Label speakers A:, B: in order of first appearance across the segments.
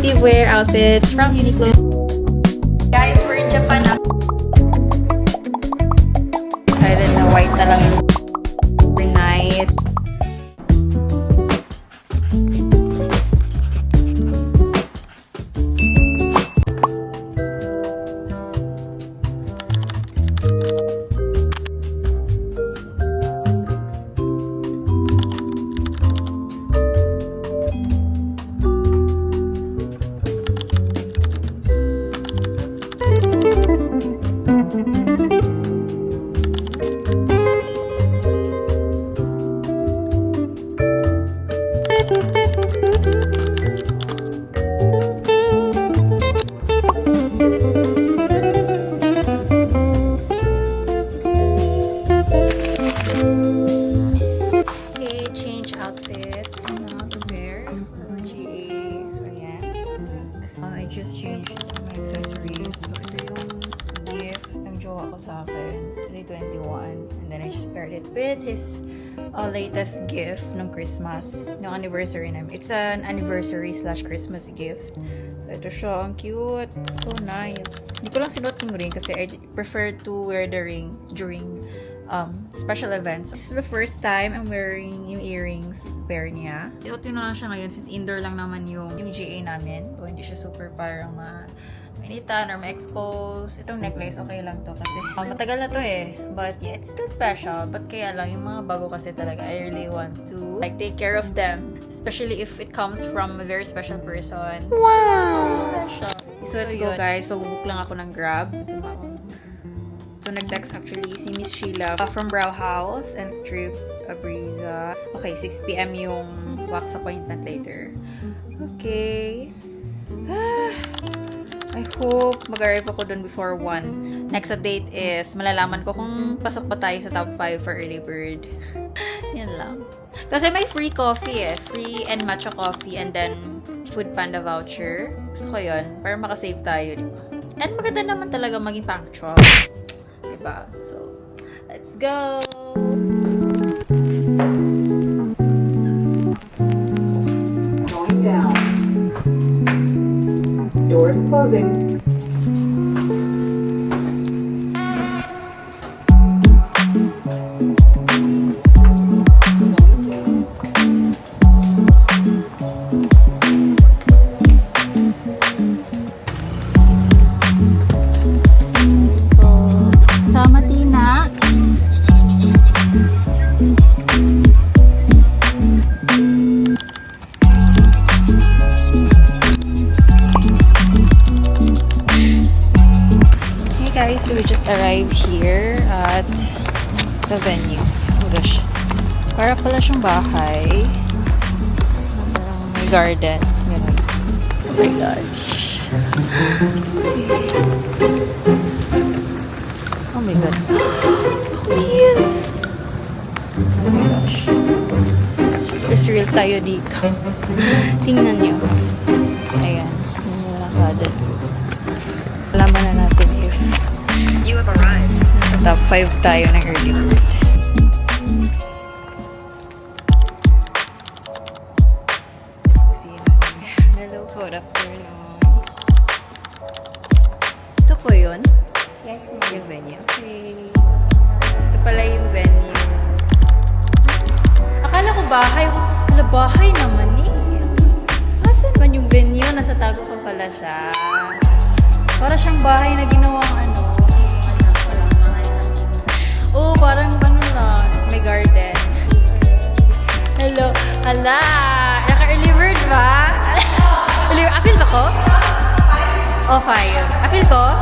A: activewear outfits from Uniqlo. Guys, we're in Japan now. Decided na white na lang yung overnight. Just changed my accessories. So, ito yung gift ng jowa ko sa akin. 2021. And then I just paired it with his latest gift ng Christmas. No anniversary namin. It's an anniversary / Christmas gift. So, ito siya. Ang cute. So nice. Hindi ko lang sinuot yung ring kasi I prefer to wear the ring during special events. This is the first time I'm wearing yung earrings pair niya. Sinuot yun na lang siya ngayon since indoor lang naman yung GA namin. So, hindi siya super parang mainitan or ma-expose. Itong necklace, okay lang to kasi matagal na to eh. But yeah, it's still special. But kaya lang, yung mga bago kasi talaga, I really want to like take care of them. Especially if it comes from a very special person. Wow! Very special. So let's go guys. Mag-book lang ako ng Grab. So, nag-text actually si Miss Sheila from Brow House and Strip Abriza. Okay, 6 p.m. yung wax appointment later. Okay. I hope mag-arrive ako dun before 1. Next update is, malalaman ko kung pasok pa tayo sa top 5 for early bird. Yan lang. Kasi may free coffee eh. Free and matcha coffee and then Food Panda voucher. Gusto ko yun. Para makasave tayo, diba? And maganda naman talaga maging punctual. Diba? So, let's go!
B: Going down. Doors closing.
A: So we just arrived here at the venue. Oh gosh. Para pala siyang bahay. Parang may garden. Ganun. Oh my gosh. Oh my god. Yes! Oh my gosh. Israel tayo dito. Tingnan nyo. Ayan. Nalakada. Alaman na natin if you have arrived. Sa top 5 tayo ng early bird. Hello, good afternoon. Ito po yun? Yes, ma'am. Yung venue. Okay. Ito pala yung venue. Akala ko bahay. Wala, bahay naman eh. Asan man yung venue? Nasa tago pa pala siya. Para siyang bahay na ginawang ano. Oh, parang ano lang. May garden. Hello. Hala. Naka-early bird ba? Early bird. Apil ba ko? Oh, 5. Apil ko?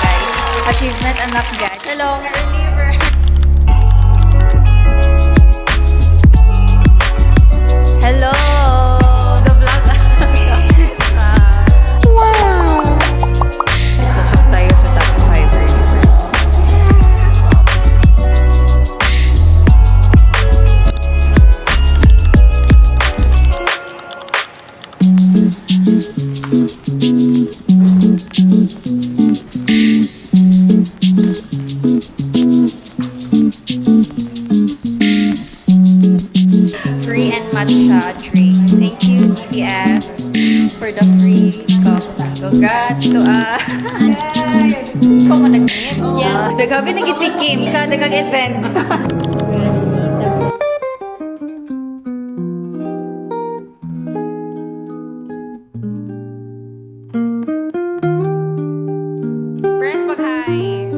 A: Guys. Achievement anak guys. Hello. Early bird. Hello. Ga-vlog. Wow. Pasok tayo sa top 5 early bird. Free and matcha drink. Thank you, DBS, for Congrats to Ikaw mo nag-meet? Yes. Naghabi na si Kim ka, nagkag-event. Friends, mag-hi!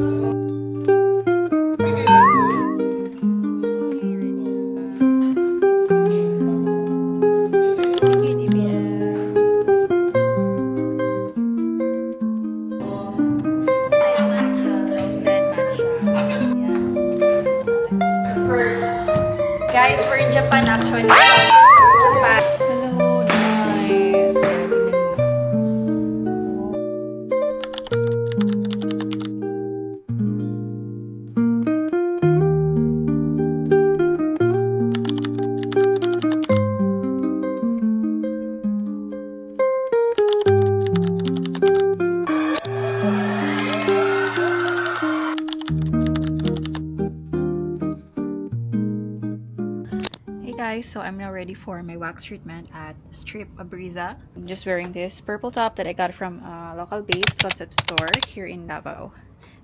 A: Thank you, DBS. Roasted matcha. First, guys, we're in Japan actually. Japan. Hello, nice. Hey guys, so I'm now ready for my wax treatment at Strip Abriza. I'm just wearing this purple top that I got from a local base concept store here in Davao.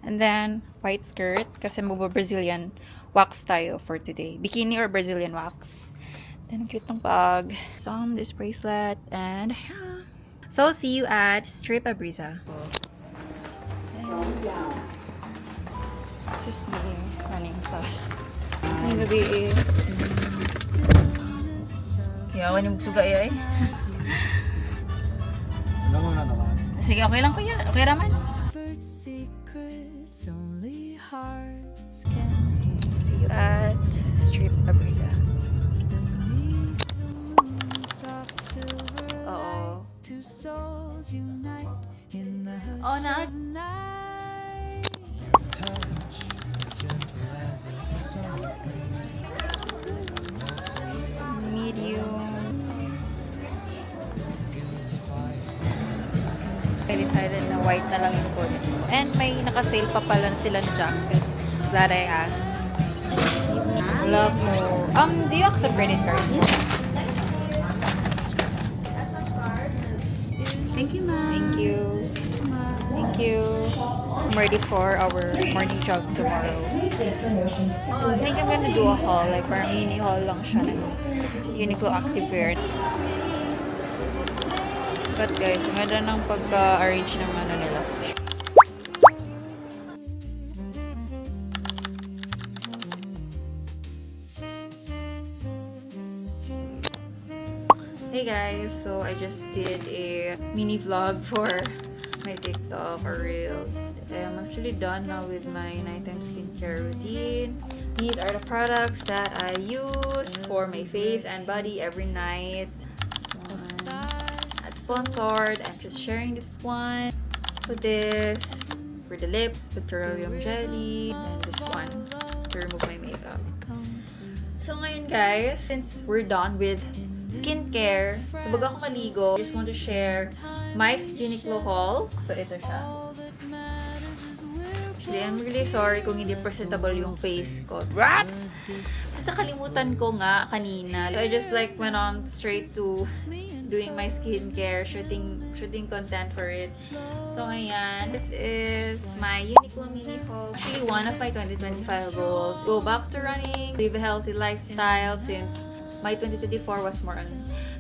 A: And then, white skirt kasi Brazilian wax tayo for today. Bikini or Brazilian wax. Then, ang cute ng bag. This bracelet. And, yeah. So, see you at Strip Abriza.
B: Going down.
A: This is me running fast. Ay, gabi eh. Kaya ako yung suga eh.
C: Alam mo na naman.
A: Sige, okay lang kuya. Okay raman. See you at Strip Abriza. Oo. Oh, na. Medium. I decided na white na lang yung kulay. And may naka-sale pa pala na silang jackets that I asked. Love mo. Do you accept credit card? Thank you, ma'am. Thank you. Thank you. I'm ready for our morning jog tomorrow. I think I'm gonna do a haul, like parang mini haul lang siya ng Uniqlo Activewear. But guys, ang ganda ng pagka-arrange ng ano nila. Hey guys, so I just did a mini vlog for my TikTok or Reels. I'm actually done now with my nighttime skincare routine. These are the products that I use for my face and body every night. Not sponsored. I'm just sharing this one. So this for the lips, petroleum jelly, and this one to remove my makeup. So ngayon guys, since we're done with skincare, so bago ako maligo, I just want to share my Uniqlo haul. So ito siya. Actually, I'm really sorry kung hindi presentable yung face ko. What? Kasi nakalimutan ko nga kanina. So I just like went on straight to doing my skincare, shooting content for it. So ayan, this is my Uniqlo mini haul. Actually, one of my 2025 goals, go back to running, live a healthy lifestyle since my 2024 was more on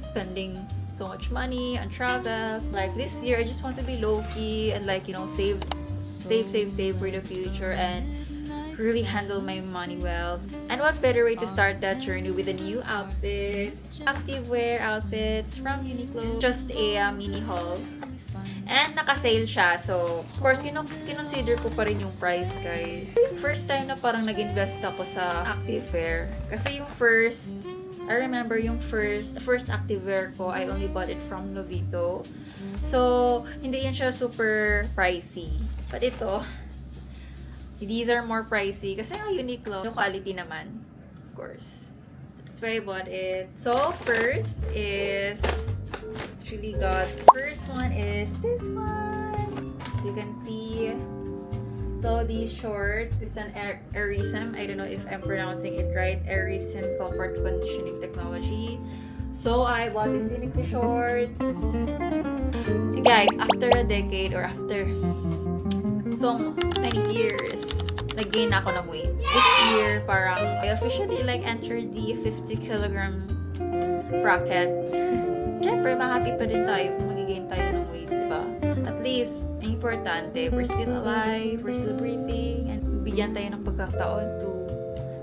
A: spending so much money on travels. Like this year, I just want to be low-key and like, you know, save for the future and really handle my money well. And what better way to start that journey with a new outfit, activewear outfits from Uniqlo. Just a mini haul. And naka-sale siya. So, of course, kinonsider ko pa rin yung price, guys. First time na parang nag-invest ako sa activewear. Kasi yung I remember yung first activewear ko, I only bought it from Novito. So, hindi yan siya super pricey. But ito, these are more pricey. Kasi yung Uniqlo, yung quality naman. Of course. So, that's why I bought it. So, first is, first one is this one. So, you can see, so these shorts is an Airism. I don't know if I'm pronouncing it right. Airism Comfort Conditioning Technology. So, I bought these Uniqlo shorts. Guys, after a decade or after so many years, nag-gain ako ng weight. This year, parang I officially like entered the 50 kilogram bracket. Siyempre, makati pa din tayo kung mag-gain tayo ng weight, di ba? At least, ang importante, we're still alive, we're still breathing, and bigyan tayo ng pagkakataon to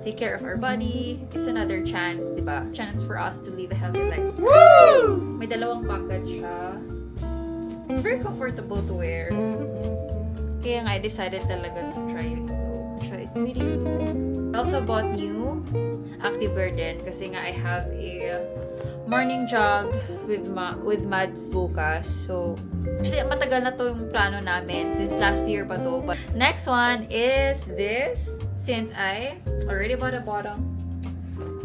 A: take care of our body. It's another chance, di ba? Chance for us to live a healthy lifestyle. Woo! May dalawang pockets siya. It's very comfortable to wear. Kaya nga, I decided talaga to try it. Try it with you. I also bought new activewear din kasi nga I have a morning jog with Mads bukas. So, actually, matagal na to yung plano namin since last year pa to. But next one is this. Since I already bought a bottom,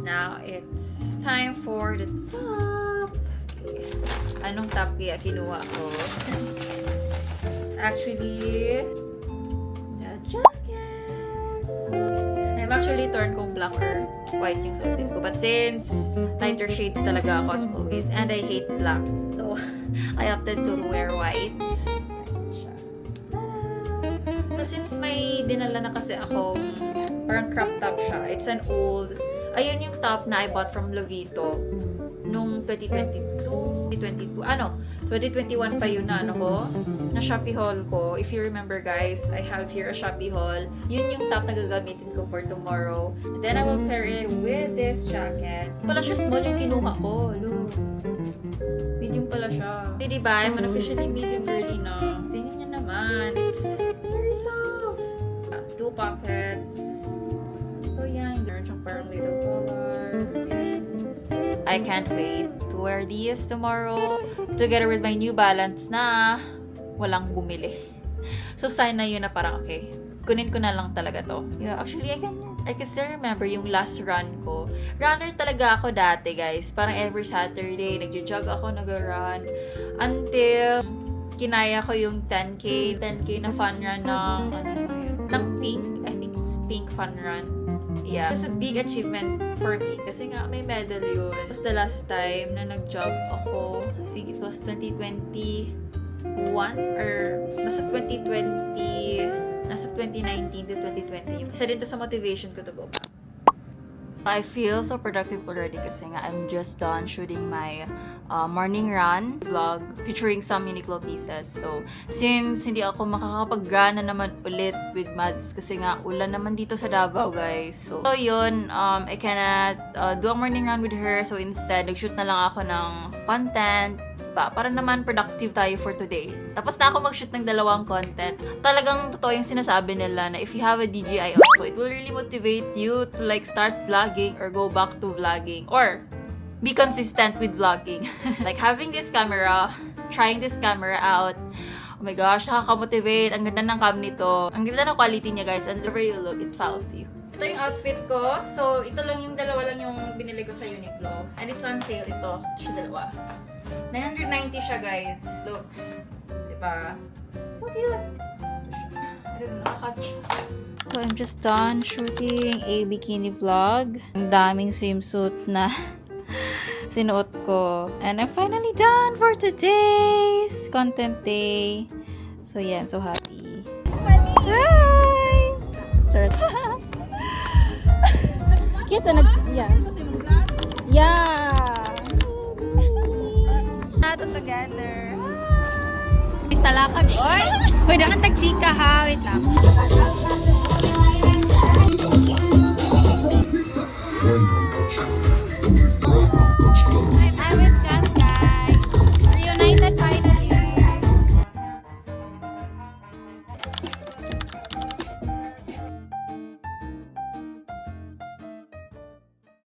A: now it's time for the top. Okay. Anong top kaya kinuha ko? It's actually the jacket. I'm actually torn kung black or white yung suotin ko. But since lighter shades talaga ako as always, and I hate black, so I opted to wear white. So since may dinala na kasi akong parang crop top siya, it's an old, ayun yung top na I bought from Lovito nung 2021 pa yun na, ano ko, na Shopee haul ko. If you remember guys, I have here a Shopee haul. Yun yung top na gagamitin ko for tomorrow. And then I will pair it with this jacket. Pala siya small yung kinuha ko. Look. Medium pala siya. Di ba? I'm officially medium girly na. Tingnan niya naman. It's very soft. Two pockets. So yan. Meron siyang parang little collar. I can't wait to wear these tomorrow together with my New Balance na walang bumili. So sana yun na parang okay. Kunin ko na lang talaga to. Yeah, actually I can still remember yung last run ko. Runner talaga ako dati, guys. Parang every Saturday, nagjo-jog ako, nag-run. Until kinaya ko yung 10K na fun run ng, ng Pink. I think it's Pink Fun Run. Yeah. It was a big achievement for me. Kasi nga, may medal yun. It was the last time na nag-jog ako. I think it was 2021 or nasa 2019 to 2020. Isa din to sa motivation ko to go back. I feel so productive already kasi nga I'm just done shooting my morning run vlog featuring some Uniqlo pieces. So, since hindi ako makakapag-gana naman ulit with Mads kasi nga ulan naman dito sa Davao, guys. So yun, I cannot do a morning run with her. So, instead, nag-shoot na lang ako ng content para naman productive tayo for today. Tapos na ako mag-shoot ng dalawang content. Talagang totoo yung sinasabi nila na if you have a DJI also, it will really motivate you to like start vlogging or go back to vlogging or be consistent with vlogging. Like having this camera, trying this camera out, oh my gosh, nakaka-motivate. Ang ganda ng cam nito. Ang ganda ng quality niya, guys. And wherever you look, it follows you. Ito yung outfit ko. So, ito lang yung dalawa lang yung binili ko sa Uniqlo. And it's on sale ito. Ito siya dalawa. 990 siya, guys. Look. Diba? So cute. I don't know. So, I'm just done shooting a bikini vlog. Ang daming swimsuit na sinuot ko. And I'm finally done for today's content day. So, yeah. I'm so happy. Hi! Sorry. Kita yeah. Yeah. Nato together. Bistalakag. Oy! Pwede kang tag-chika ha. Wait lang.